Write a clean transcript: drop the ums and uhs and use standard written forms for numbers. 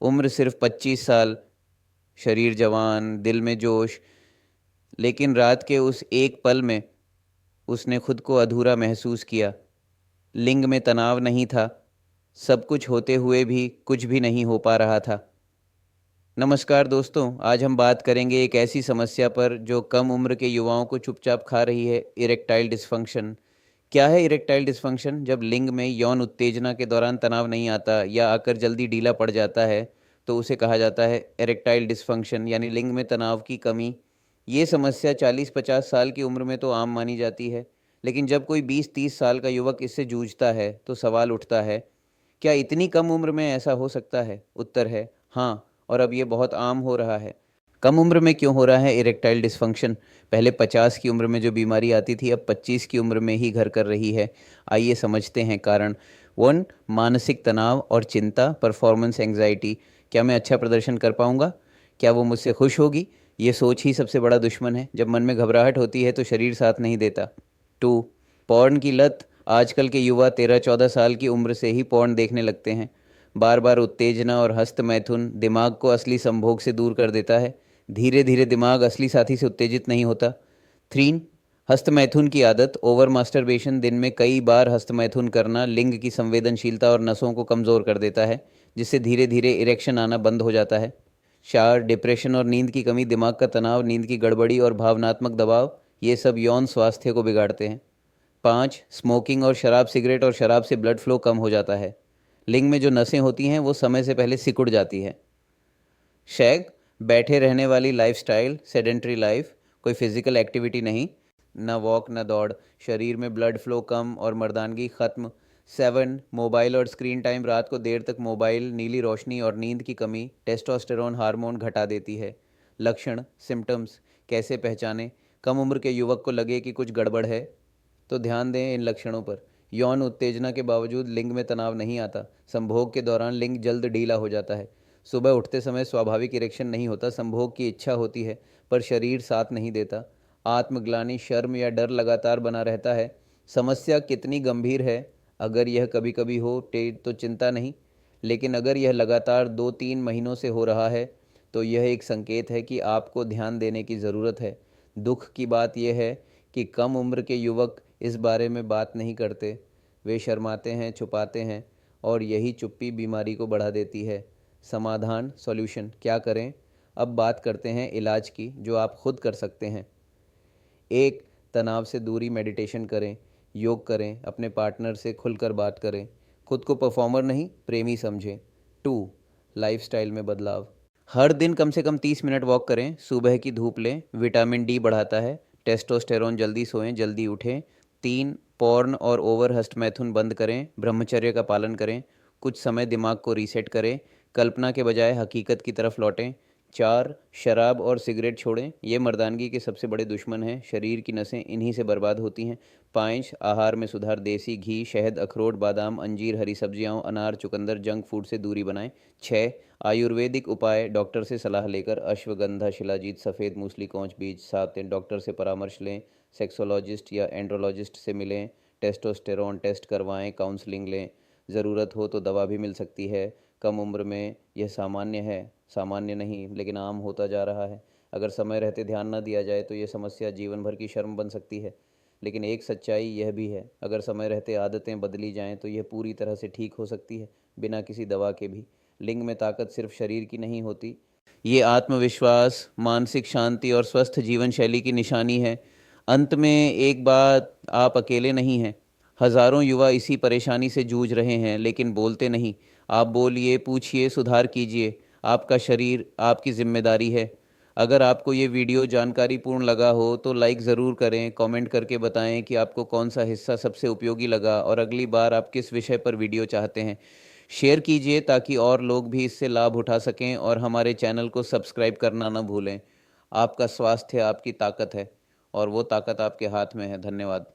उम्र सिर्फ 25 साल, शरीर जवान, दिल में जोश। लेकिन रात के उस एक पल में उसने खुद को अधूरा महसूस किया। लिंग में तनाव नहीं था, सब कुछ होते हुए भी कुछ भी नहीं हो पा रहा था। नमस्कार दोस्तों, आज हम बात करेंगे एक ऐसी समस्या पर जो कम उम्र के युवाओं को चुपचाप खा रही है, इरेक्टाइल डिसफंक्शन। क्या है इरेक्टाइल डिसफंक्शन? जब लिंग में यौन उत्तेजना के दौरान तनाव नहीं आता या आकर जल्दी ढीला पड़ जाता है तो उसे कहा जाता है इरेक्टाइल डिसफंक्शन, यानी लिंग में तनाव की कमी। ये समस्या 40-50 साल की उम्र में तो आम मानी जाती है, लेकिन जब कोई 20-30 साल का युवक इससे जूझता है तो सवाल उठता है, क्या इतनी कम उम्र में ऐसा हो सकता है? उत्तर है हाँ, और अब ये बहुत आम हो रहा है। कम उम्र में क्यों हो रहा है इरेक्टाइल डिसफंक्शन? पहले 50 की उम्र में जो बीमारी आती थी अब 25 की उम्र में ही घर कर रही है। आइए समझते हैं कारण। वन, मानसिक तनाव और चिंता, परफॉर्मेंस एंग्जाइटी। क्या मैं अच्छा प्रदर्शन कर पाऊंगा? क्या वो मुझसे खुश होगी? ये सोच ही सबसे बड़ा दुश्मन है। जब मन में घबराहट होती है तो शरीर साथ नहीं देता। टू, पॉर्न की लत। आजकल के युवा 13-14 साल की उम्र से ही पॉर्न देखने लगते हैं। बार बार उत्तेजना और हस्त मैथुन दिमाग को असली संभोग से दूर कर देता है। धीरे धीरे दिमाग असली साथी से उत्तेजित नहीं होता। थ्री, हस्त मैथुन की आदत, ओवर मास्टरबेशन। दिन में कई बार हस्त मैथुन करना लिंग की संवेदनशीलता और नसों को कमज़ोर कर देता है, जिससे धीरे धीरे इरेक्शन आना बंद हो जाता है। चार, डिप्रेशन और नींद की कमी। दिमाग का तनाव, नींद की गड़बड़ी और भावनात्मक दबाव, ये सब यौन स्वास्थ्य को बिगाड़ते हैं। पाँच, स्मोकिंग और शराब, सिगरेट और शराब से ब्लड फ्लो कम हो जाता है। लिंग में जो नसें होती हैं वो समय से पहले सिकुड़ जाती है। शैग, बैठे रहने वाली लाइफस्टाइल, सेडेंट्री लाइफ, कोई फिजिकल एक्टिविटी नहीं, ना वॉक ना दौड़, शरीर में ब्लड फ्लो कम और मर्दानगी खत्म। सेवन, मोबाइल और स्क्रीन टाइम, रात को देर तक मोबाइल, नीली रोशनी और नींद की कमी टेस्टोस्टेरोन हार्मोन घटा देती है। लक्षण, सिम्टम्स, कैसे पहचानें? कम उम्र के युवक को लगे कि कुछ गड़बड़ है तो ध्यान दें इन लक्षणों पर। यौन उत्तेजना के बावजूद लिंग में तनाव नहीं आता। संभोग के दौरान लिंग जल्द ढीला हो जाता है। सुबह उठते समय स्वाभाविक इरेक्शन नहीं होता। संभोग की इच्छा होती है पर शरीर साथ नहीं देता। आत्मग्लानि, शर्म या डर लगातार बना रहता है। समस्या कितनी गंभीर है? अगर यह कभी कभी हो तो चिंता नहीं, लेकिन अगर यह लगातार 2-3 महीनों से हो रहा है तो यह एक संकेत है कि आपको ध्यान देने की ज़रूरत है। दुख की बात यह है कि कम उम्र के युवक इस बारे में बात नहीं करते। वे शर्माते हैं, छुपाते हैं, और यही चुप्पी बीमारी को बढ़ा देती है। समाधान, सॉल्यूशन, क्या करें? अब बात करते हैं इलाज की, जो आप खुद कर सकते हैं। एक, तनाव से दूरी, मेडिटेशन करें, योग करें, अपने पार्टनर से खुलकर बात करें, खुद को परफॉर्मर नहीं प्रेमी समझें। टू, लाइफस्टाइल में बदलाव, हर दिन कम से कम 30 मिनट वॉक करें, सुबह की धूप लें, विटामिन डी बढ़ाता है। टेस्टोस्टेरोन, जल्दी सोएं, जल्दी उठें। तीन, पॉर्न और ओवर हस्ट मैथुन बंद करें, ब्रह्मचर्य का पालन करें, कुछ समय दिमाग को रीसेट करें, कल्पना के बजाय हकीकत की तरफ लौटें। चार, शराब और सिगरेट छोड़ें, ये मर्दानगी के सबसे बड़े दुश्मन हैं, शरीर की नसें इन्हीं से बर्बाद होती हैं। पाँच, आहार में सुधार, देसी घी, शहद, अखरोट, बादाम, अंजीर, हरी सब्जियां, अनार, चुकंदर, जंक फूड से दूरी बनाएं। छः, आयुर्वेदिक उपाय, डॉक्टर से सलाह लेकर, अश्वगंधा, शिलाजीत, सफ़ेद मूसली, कौंच बीज। सात, डॉक्टर से परामर्श लें, सेक्सोलॉजिस्ट या एंड्रोलॉजिस्ट से मिलें, टेस्टोस्टेरोन टेस्ट करवाएं, काउंसलिंग लें, ज़रूरत हो तो दवा भी मिल सकती है। कम उम्र में यह सामान्य है, सामान्य नहीं लेकिन आम होता जा रहा है। अगर समय रहते ध्यान न दिया जाए तो ये समस्या जीवन भर की शर्म बन सकती है। लेकिन एक सच्चाई यह भी है, अगर समय रहते आदतें बदली जाएं तो यह पूरी तरह से ठीक हो सकती है, बिना किसी दवा के भी। लिंग में ताकत सिर्फ शरीर की नहीं होती, ये आत्मविश्वास, मानसिक शांति और स्वस्थ जीवन शैली की निशानी है। अंत में एक बात, आप अकेले नहीं हैं। हजारों युवा इसी परेशानी से जूझ रहे हैं लेकिन बोलते नहीं। आप बोलिए, पूछिए, सुधार कीजिए। आपका शरीर आपकी जिम्मेदारी है। अगर आपको ये वीडियो जानकारीपूर्ण लगा हो तो लाइक ज़रूर करें, कमेंट करके बताएं कि आपको कौन सा हिस्सा सबसे उपयोगी लगा और अगली बार आप किस विषय पर वीडियो चाहते हैं। शेयर कीजिए ताकि और लोग भी इससे लाभ उठा सकें, और हमारे चैनल को सब्सक्राइब करना ना भूलें। आपका स्वास्थ्य आपकी ताकत है और वो ताकत आपके हाथ में है। धन्यवाद।